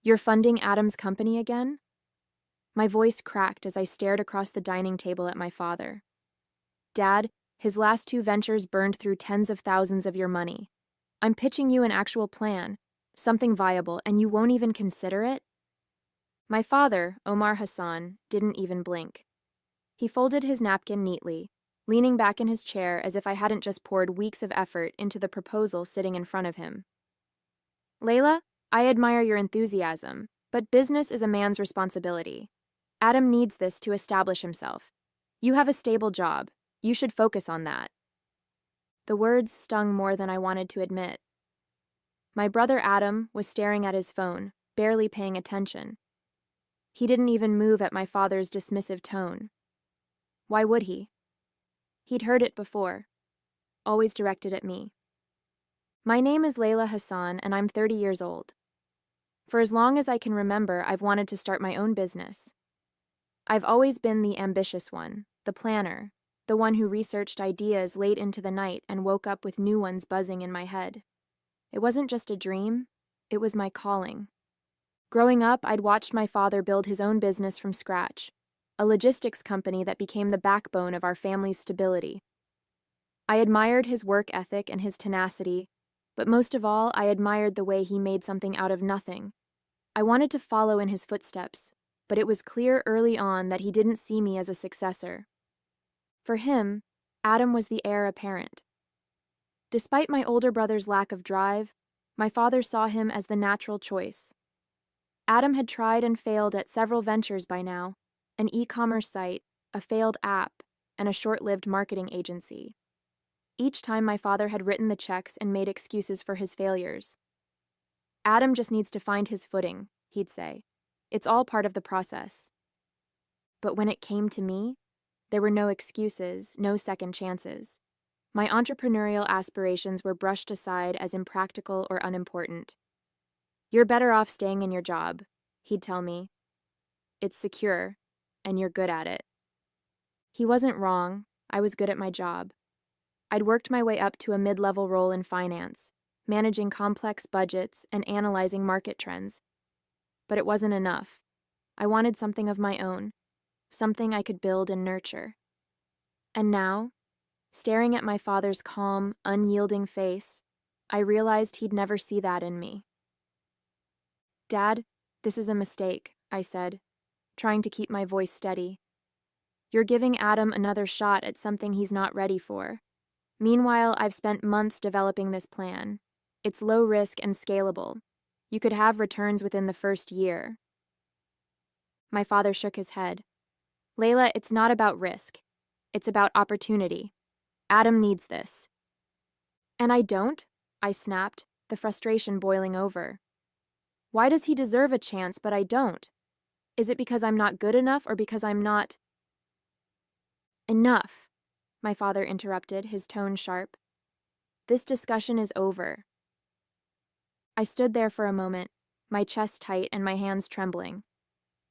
You're funding Adam's company again? My voice cracked as I stared across the dining table at my father. Dad, his last 2 ventures burned through tens of thousands of your money. I'm pitching you an actual plan, something viable, and you won't even consider it? My father, Omar Hassan, didn't even blink. He folded his napkin neatly, leaning back in his chair as if I hadn't just poured weeks of effort into the proposal sitting in front of him. Layla, I admire your enthusiasm, but business is a man's responsibility. Adam needs this to establish himself. You have a stable job. You should focus on that. The words stung more than I wanted to admit. My brother Adam was staring at his phone, barely paying attention. He didn't even move at my father's dismissive tone. Why would he? He'd heard it before, always directed at me. My name is Layla Hassan, and I'm 30 years old. For as long as I can remember, I've wanted to start my own business. I've always been the ambitious one, the planner, the one who researched ideas late into the night and woke up with new ones buzzing in my head. It wasn't just a dream, it was my calling. Growing up, I'd watched my father build his own business from scratch, a logistics company that became the backbone of our family's stability. I admired his work ethic and his tenacity, but most of all, I admired the way he made something out of nothing. I wanted to follow in his footsteps, but it was clear early on that he didn't see me as a successor. For him, Adam was the heir apparent. Despite my older brother's lack of drive, my father saw him as the natural choice. Adam had tried and failed at several ventures by now, an e-commerce site, a failed app, and a short-lived marketing agency. Each time my father had written the checks and made excuses for his failures. Adam just needs to find his footing, he'd say. It's all part of the process. But when it came to me, there were no excuses, no second chances. My entrepreneurial aspirations were brushed aside as impractical or unimportant. You're better off staying in your job, he'd tell me. It's secure, and you're good at it. He wasn't wrong. I was good at my job. I'd worked my way up to a mid-level role in finance, managing complex budgets and analyzing market trends. But it wasn't enough. I wanted something of my own, something I could build and nurture. And now, staring at my father's calm, unyielding face, I realized he'd never see that in me. Dad, this is a mistake, I said, trying to keep my voice steady. You're giving Adam another shot at something he's not ready for. Meanwhile, I've spent months developing this plan. It's low risk and scalable. You could have returns within the first year. My father shook his head. Layla, it's not about risk. It's about opportunity. Adam needs this. And I don't? I snapped, the frustration boiling over. Why does he deserve a chance, but I don't? Is it because I'm not good enough or because I'm not... Enough, my father interrupted, his tone sharp. This discussion is over. I stood there for a moment, my chest tight and my hands trembling.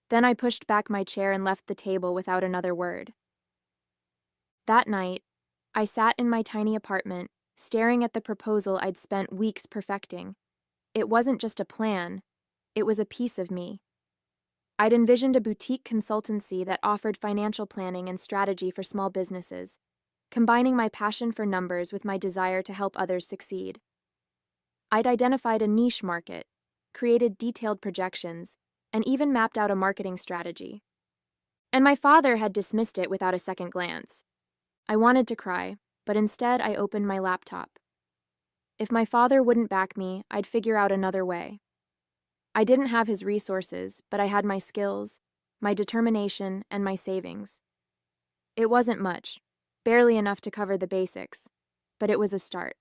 Then I pushed back my chair and left the table without another word. That night, I sat in my tiny apartment, staring at the proposal I'd spent weeks perfecting. It wasn't just a plan, it was a piece of me. I'd envisioned a boutique consultancy that offered financial planning and strategy for small businesses, combining my passion for numbers with my desire to help others succeed. I'd identified a niche market, created detailed projections, and even mapped out a marketing strategy. And my father had dismissed it without a second glance. I wanted to cry, but instead I opened my laptop. If my father wouldn't back me, I'd figure out another way. I didn't have his resources, but I had my skills, my determination, and my savings. It wasn't much, barely enough to cover the basics, but it was a start.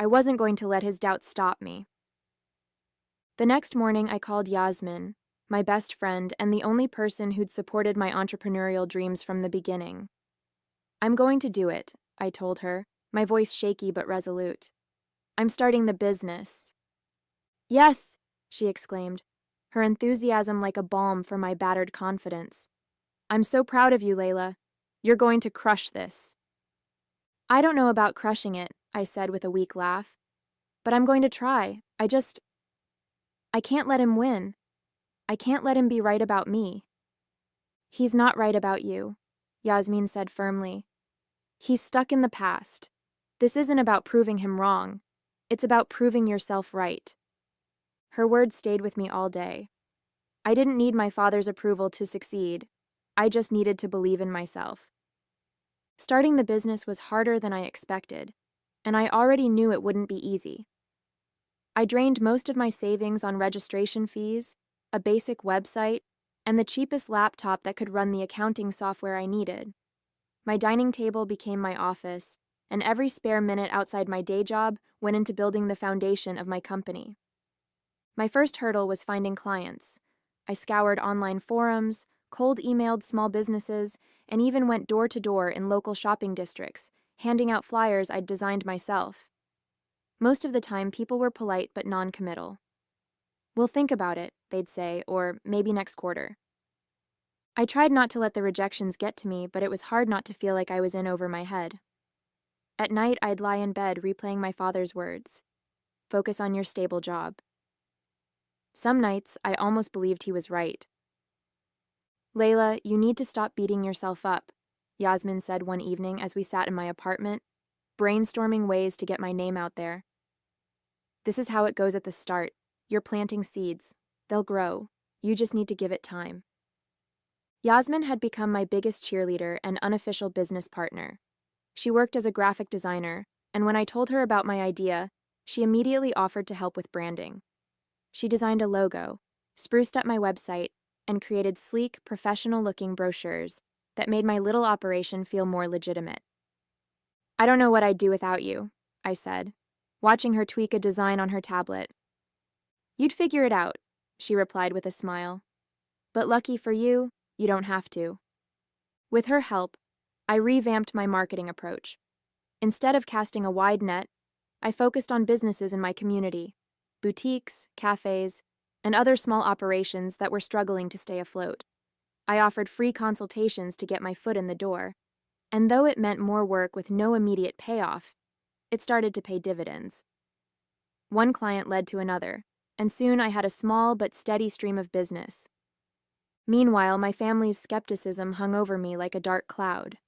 I wasn't going to let his doubts stop me. The next morning, I called Yasmin, my best friend and the only person who'd supported my entrepreneurial dreams from the beginning. I'm going to do it, I told her, my voice shaky but resolute. I'm starting the business. Yes, she exclaimed, her enthusiasm like a balm for my battered confidence. I'm so proud of you, Layla. You're going to crush this. I don't know about crushing it, I said with a weak laugh. But I'm going to try. I can't let him win. I can't let him be right about me. He's not right about you, Yasmin said firmly. He's stuck in the past. This isn't about proving him wrong. It's about proving yourself right. Her words stayed with me all day. I didn't need my father's approval to succeed. I just needed to believe in myself. Starting the business was harder than I expected, and I already knew it wouldn't be easy. I drained most of my savings on registration fees, a basic website, and the cheapest laptop that could run the accounting software I needed. My dining table became my office, and every spare minute outside my day job went into building the foundation of my company. My first hurdle was finding clients. I scoured online forums, cold emailed small businesses, and even went door to door in local shopping districts, handing out flyers I'd designed myself. Most of the time, people were polite but non-committal. "We'll think about it," they'd say, or maybe next quarter. I tried not to let the rejections get to me, but it was hard not to feel like I was in over my head. At night, I'd lie in bed replaying my father's words. Focus on your stable job. Some nights, I almost believed he was right. "Layla, you need to stop beating yourself up," Yasmin said one evening as we sat in my apartment, brainstorming ways to get my name out there. "This is how it goes at the start. You're planting seeds. They'll grow. You just need to give it time." Yasmin had become my biggest cheerleader and unofficial business partner. She worked as a graphic designer, and when I told her about my idea, she immediately offered to help with branding. She designed a logo, spruced up my website, and created sleek, professional-looking brochures that made my little operation feel more legitimate. "I don't know what I'd do without you," I said, watching her tweak a design on her tablet. "You'd figure it out," she replied with a smile. "But lucky for you, you don't have to." With her help, I revamped my marketing approach. Instead of casting a wide net, I focused on businesses in my community, boutiques, cafes, and other small operations that were struggling to stay afloat. I offered free consultations to get my foot in the door, and though it meant more work with no immediate payoff, it started to pay dividends. One client led to another, and soon I had a small but steady stream of business. Meanwhile, my family's skepticism hung over me like a dark cloud.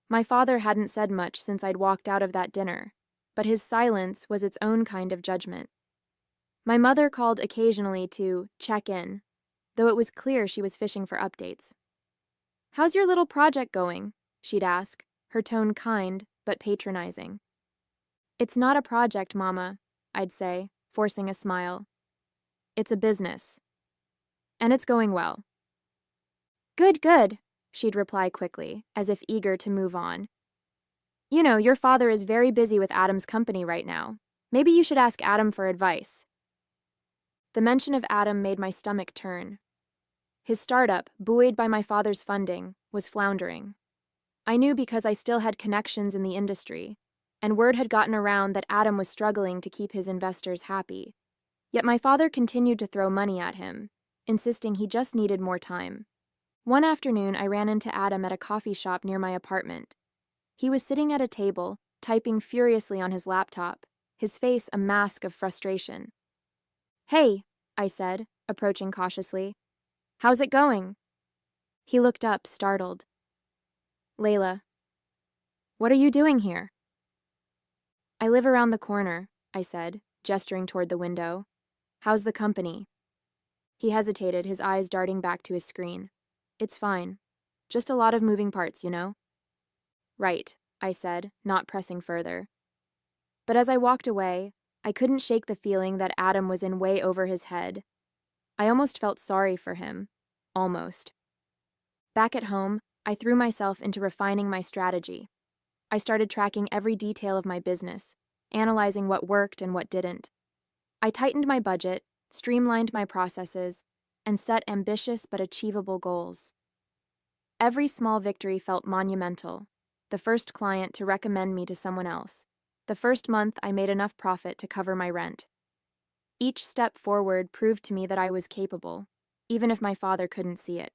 My father hadn't said much since I'd walked out of that dinner, but his silence was its own kind of judgment. My mother called occasionally to check in, though it was clear she was fishing for updates. "How's your little project going?" she'd ask, her tone kind but patronizing. "It's not a project, Mama," I'd say, forcing a smile. "It's a business. And it's going well." "Good, good," she'd reply quickly, as if eager to move on. "You know, your father is very busy with Adam's company right now. Maybe you should ask Adam for advice." The mention of Adam made my stomach turn. His startup, buoyed by my father's funding, was floundering. I knew because I still had connections in the industry, and word had gotten around that Adam was struggling to keep his investors happy. Yet my father continued to throw money at him, insisting he just needed more time. One afternoon, I ran into Adam at a coffee shop near my apartment. He was sitting at a table, typing furiously on his laptop, his face a mask of frustration. "Hey," I said, approaching cautiously. "How's it going?" He looked up, startled. "Layla, what are you doing here?" "I live around the corner," I said, gesturing toward the window. "How's the company?" He hesitated, his eyes darting back to his screen. "It's fine. Just a lot of moving parts, you know?" "Right," I said, not pressing further. But as I walked away, I couldn't shake the feeling that Adam was in way over his head. I almost felt sorry for him. Almost. Back at home, I threw myself into refining my strategy. I started tracking every detail of my business, analyzing what worked and what didn't. I tightened my budget, streamlined my processes, and set ambitious but achievable goals. Every small victory felt monumental. The first client to recommend me to someone else. The first month I made enough profit to cover my rent. Each step forward proved to me that I was capable, even if my father couldn't see it.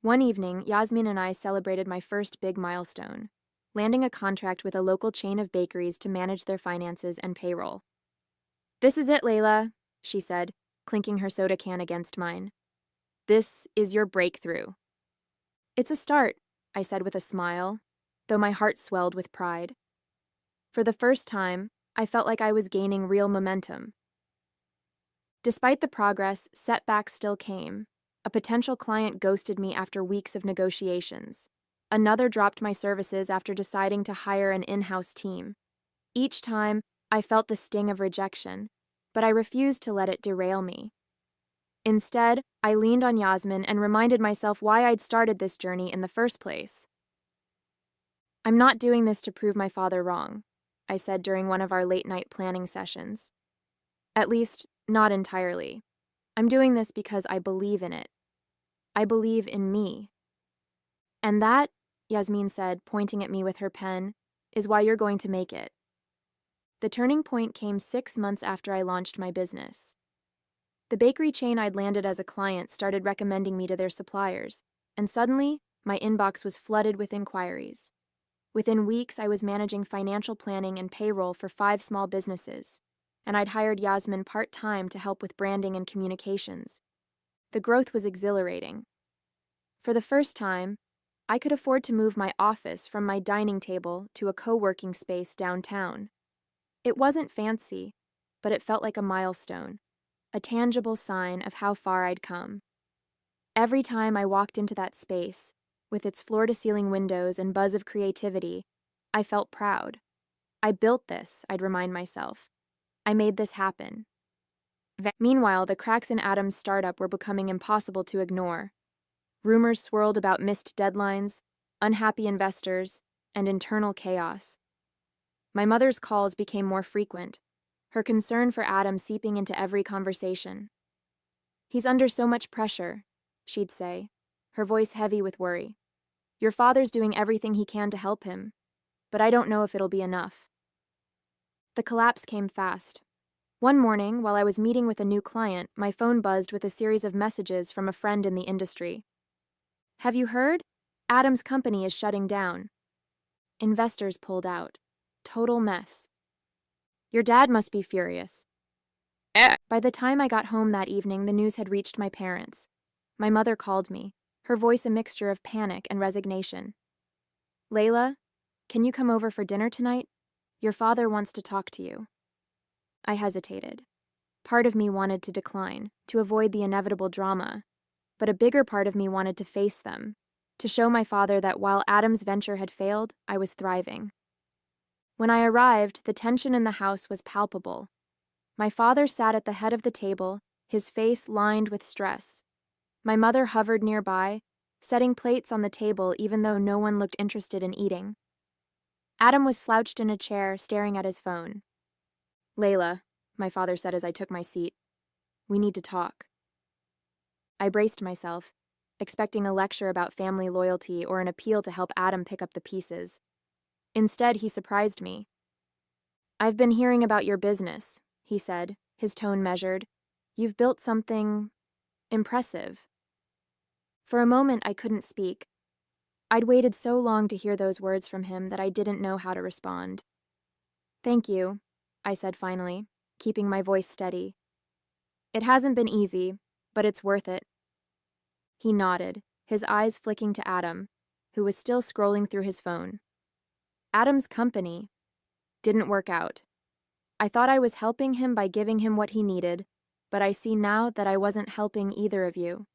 One evening, Yasmin and I celebrated my first big milestone, landing a contract with a local chain of bakeries to manage their finances and payroll. "This is it, Layla," she said. clinking her soda can against mine. "This is your breakthrough." "It's a start," I said with a smile, though my heart swelled with pride. For the first time, I felt like I was gaining real momentum. Despite the progress, setbacks still came. A potential client ghosted me after weeks of negotiations. Another dropped my services after deciding to hire an in-house team. Each time, I felt the sting of rejection, but I refused to let it derail me. Instead, I leaned on Yasmin and reminded myself why I'd started this journey in the first place. "I'm not doing this to prove my father wrong," I said during one of our late-night planning sessions. "At least, not entirely. I'm doing this because I believe in it. I believe in me. And that," Yasmin said, pointing at me with her pen, "is why you're going to make it." The turning point came 6 months after I launched my business. The bakery chain I'd landed as a client started recommending me to their suppliers, and suddenly, my inbox was flooded with inquiries. Within weeks, I was managing financial planning and payroll for 5 small businesses, and I'd hired Yasmin part-time to help with branding and communications. The growth was exhilarating. For the first time, I could afford to move my office from my dining table to a co-working space downtown. It wasn't fancy, but it felt like a milestone, a tangible sign of how far I'd come. Every time I walked into that space, with its floor-to-ceiling windows and buzz of creativity, I felt proud. I built this, I'd remind myself. I made this happen. Meanwhile, the cracks in Adam's startup were becoming impossible to ignore. Rumors swirled about missed deadlines, unhappy investors, and internal chaos. My mother's calls became more frequent, her concern for Adam seeping into every conversation. "He's under so much pressure," she'd say, her voice heavy with worry. "Your father's doing everything he can to help him, but I don't know if it'll be enough." The collapse came fast. One morning, while I was meeting with a new client, my phone buzzed with a series of messages from a friend in the industry. "Have you heard? Adam's company is shutting down. Investors pulled out. Total mess. Your dad must be furious." By the time I got home that evening, the news had reached my parents. My mother called me, her voice a mixture of panic and resignation. "Layla, can you come over for dinner tonight? Your father wants to talk to you." I hesitated. Part of me wanted to decline, to avoid the inevitable drama, but a bigger part of me wanted to face them, to show my father that while Adam's venture had failed, I was thriving. When I arrived, the tension in the house was palpable. My father sat at the head of the table, his face lined with stress. My mother hovered nearby, setting plates on the table even though no one looked interested in eating. Adam was slouched in a chair, staring at his phone. "Layla," my father said as I took my seat, "we need to talk." I braced myself, expecting a lecture about family loyalty or an appeal to help Adam pick up the pieces. Instead, he surprised me. "I've been hearing about your business," he said, his tone measured. "You've built something impressive." For a moment, I couldn't speak. I'd waited so long to hear those words from him that I didn't know how to respond. "Thank you," I said finally, keeping my voice steady. "It hasn't been easy, but it's worth it." He nodded, his eyes flicking to Adam, who was still scrolling through his phone. Adam's company didn't work out. I thought I was helping him by giving him what he needed, but I see now that I wasn't helping either of you.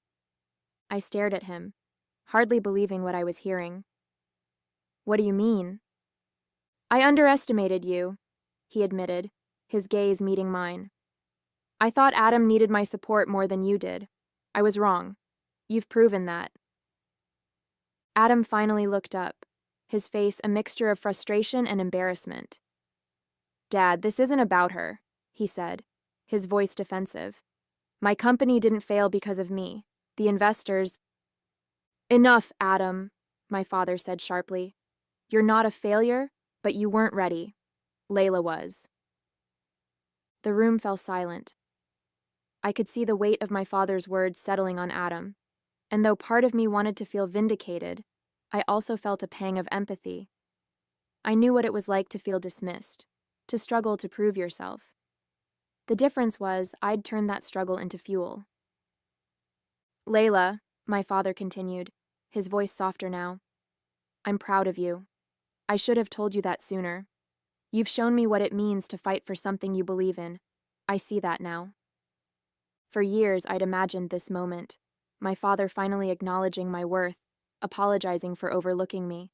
I stared at him, hardly believing what I was hearing. "What do you mean?" "I underestimated you," he admitted, his gaze meeting mine. "I thought Adam needed my support more than you did. I was wrong. You've proven that." Adam finally looked up, his face a mixture of frustration and embarrassment. "Dad, this isn't about her," he said, his voice defensive. "My company didn't fail because of me. The investors—" "Enough, Adam," my father said sharply. "You're not a failure, but you weren't ready. Layla was." The room fell silent. I could see the weight of my father's words settling on Adam, and though part of me wanted to feel vindicated, I also felt a pang of empathy. I knew what it was like to feel dismissed, to struggle to prove yourself. The difference was I'd turned that struggle into fuel. Layla, my father continued, his voice softer now, I'm proud of you. I should have told you that sooner. You've shown me what it means to fight for something you believe in. I see that now. For years, I'd imagined this moment, my father finally acknowledging my worth, apologizing for overlooking me.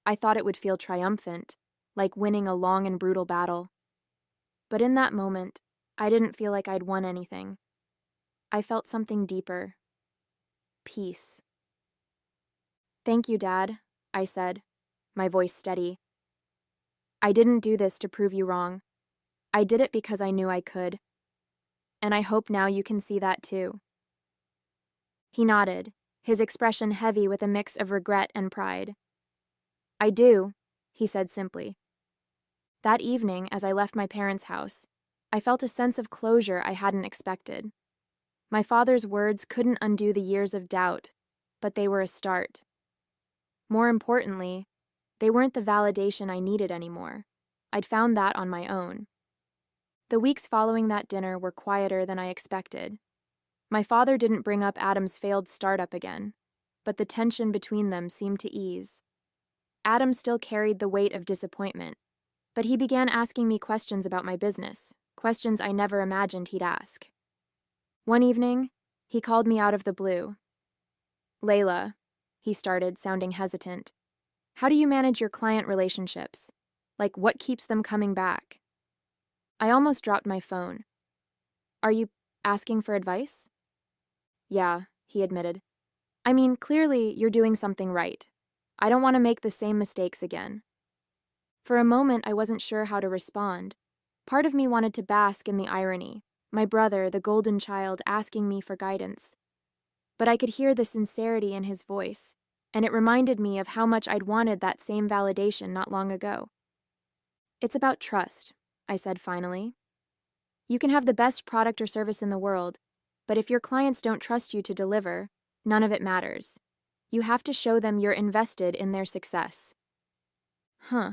I thought it would feel triumphant, like winning a long and brutal battle. But in that moment, I didn't feel like I'd won anything. I felt something deeper. Peace. Thank you, Dad, I said, my voice steady. I didn't do this to prove you wrong. I did it because I knew I could. And I hope now you can see that too. He nodded, his expression heavy with a mix of regret and pride. I do, he said simply. That evening, as I left my parents' house, I felt a sense of closure I hadn't expected. My father's words couldn't undo the years of doubt, but they were a start. More importantly, they weren't the validation I needed anymore. I'd found that on my own. The weeks following that dinner were quieter than I expected. My father didn't bring up Adam's failed startup again, but the tension between them seemed to ease. Adam still carried the weight of disappointment, but he began asking me questions about my business, questions I never imagined he'd ask. One evening, he called me out of the blue. Layla, he started, sounding hesitant. How do you manage your client relationships? Like, what keeps them coming back? I almost dropped my phone. Are you asking for advice? Yeah, he admitted. I mean, clearly you're doing something right. I don't want to make the same mistakes again. For a moment, I wasn't sure how to respond. Part of me wanted to bask in the irony, my brother, the golden child, asking me for guidance. But I could hear the sincerity in his voice, and it reminded me of how much I'd wanted that same validation not long ago. It's about trust, I said finally. You can have the best product or service in the world, but if your clients don't trust you to deliver, none of it matters. You have to show them you're invested in their success. Huh,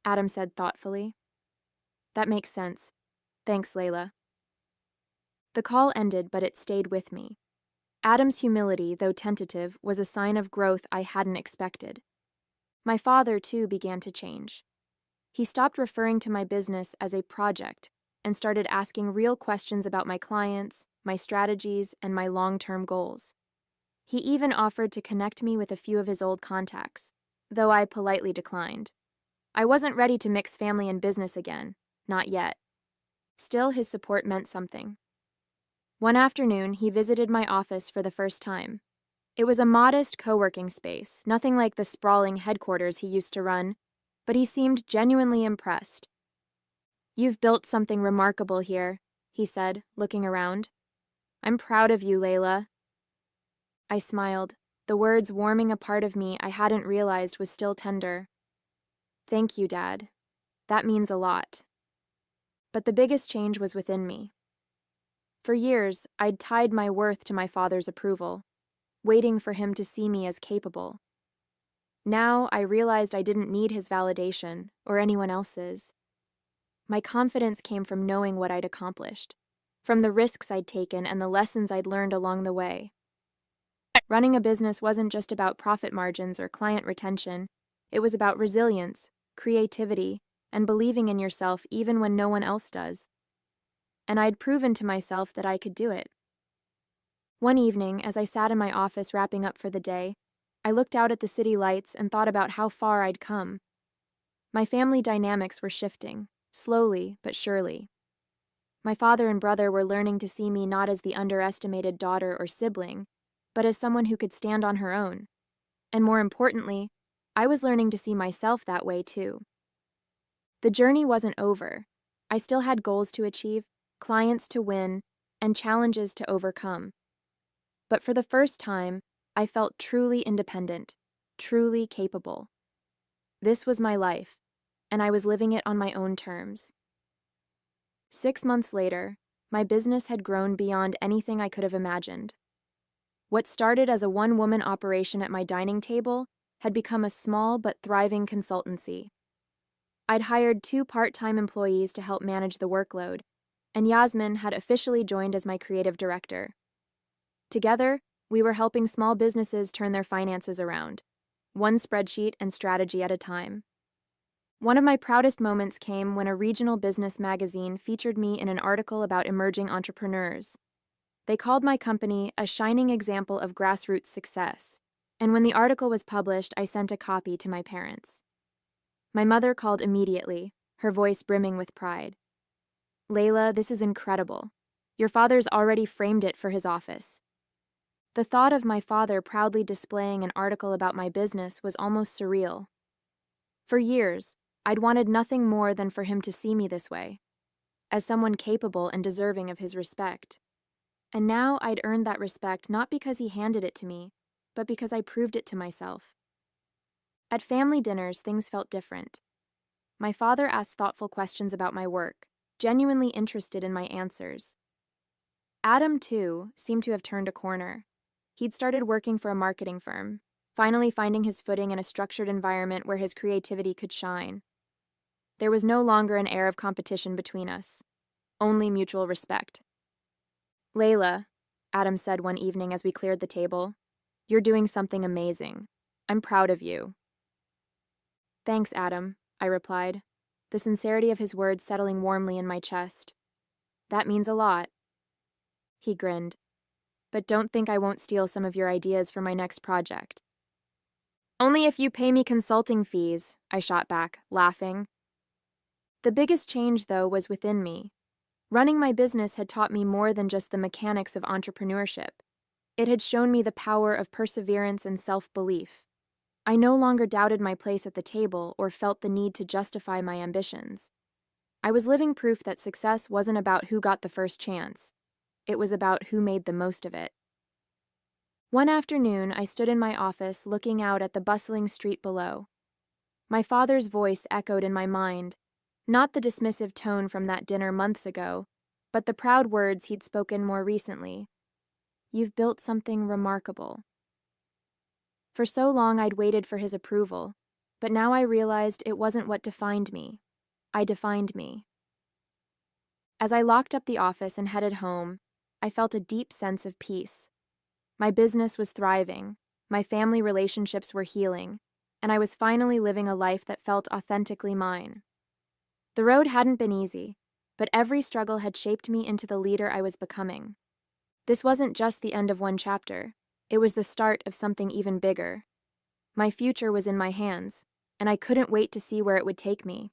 Adam said thoughtfully. That makes sense. Thanks, Layla. The call ended, but it stayed with me. Adam's humility, though tentative, was a sign of growth I hadn't expected. My father, too, began to change. He stopped referring to my business as a project and started asking real questions about my clients, my strategies, and my long-term goals. He even offered to connect me with a few of his old contacts, though I politely declined. I wasn't ready to mix family and business again, not yet. Still, his support meant something. One afternoon, he visited my office for the first time. It was a modest co-working space, nothing like the sprawling headquarters he used to run, but he seemed genuinely impressed. You've built something remarkable here, he said, looking around. I'm proud of you, Layla. I smiled, the words warming a part of me I hadn't realized was still tender. Thank you, Dad. That means a lot. But the biggest change was within me. For years, I'd tied my worth to my father's approval, waiting for him to see me as capable. Now I realized I didn't need his validation or anyone else's. My confidence came from knowing what I'd accomplished, from the risks I'd taken and the lessons I'd learned along the way. Running a business wasn't just about profit margins or client retention. It was about resilience, creativity, and believing in yourself even when no one else does. And I'd proven to myself that I could do it. One evening, as I sat in my office wrapping up for the day, I looked out at the city lights and thought about how far I'd come. My family dynamics were shifting, slowly but surely. My father and brother were learning to see me not as the underestimated daughter or sibling, but as someone who could stand on her own. And more importantly, I was learning to see myself that way too. The journey wasn't over. I still had goals to achieve, clients to win, and challenges to overcome. But for the first time, I felt truly independent, truly capable. This was my life, and I was living it on my own terms. 6 months later, my business had grown beyond anything I could have imagined. What started as a one-woman operation at my dining table had become a small but thriving consultancy. I'd hired 2 part-time employees to help manage the workload, and Yasmin had officially joined as my creative director. Together, we were helping small businesses turn their finances around, one spreadsheet and strategy at a time. One of my proudest moments came when a regional business magazine featured me in an article about emerging entrepreneurs. They called my company a shining example of grassroots success, and when the article was published, I sent a copy to my parents. My mother called immediately, her voice brimming with pride. "Layla, this is incredible. Your father's already framed it for his office." The thought of my father proudly displaying an article about my business was almost surreal. For years, I'd wanted nothing more than for him to see me this way, as someone capable and deserving of his respect. And now I'd earned that respect not because he handed it to me, but because I proved it to myself. At family dinners, things felt different. My father asked thoughtful questions about my work, genuinely interested in my answers. Adam, too, seemed to have turned a corner. He'd started working for a marketing firm, finally finding his footing in a structured environment where his creativity could shine. There was no longer an air of competition between us, only mutual respect. "Layla," Adam said one evening as we cleared the table, "you're doing something amazing. I'm proud of you." "Thanks, Adam," I replied, the sincerity of his words settling warmly in my chest. "That means a lot." He grinned. "But don't think I won't steal some of your ideas for my next project." "Only if you pay me consulting fees," I shot back, laughing. The biggest change, though, was within me. Running my business had taught me more than just the mechanics of entrepreneurship. It had shown me the power of perseverance and self-belief. I no longer doubted my place at the table or felt the need to justify my ambitions. I was living proof that success wasn't about who got the first chance. It was about who made the most of it. One afternoon, I stood in my office looking out at the bustling street below. My father's voice echoed in my mind, not the dismissive tone from that dinner months ago, but the proud words he'd spoken more recently. "You've built something remarkable." For so long I'd waited for his approval, but now I realized it wasn't what defined me. I defined me. As I locked up the office and headed home, I felt a deep sense of peace. My business was thriving, my family relationships were healing, and I was finally living a life that felt authentically mine. The road hadn't been easy, but every struggle had shaped me into the leader I was becoming. This wasn't just the end of one chapter, it was the start of something even bigger. My future was in my hands, and I couldn't wait to see where it would take me.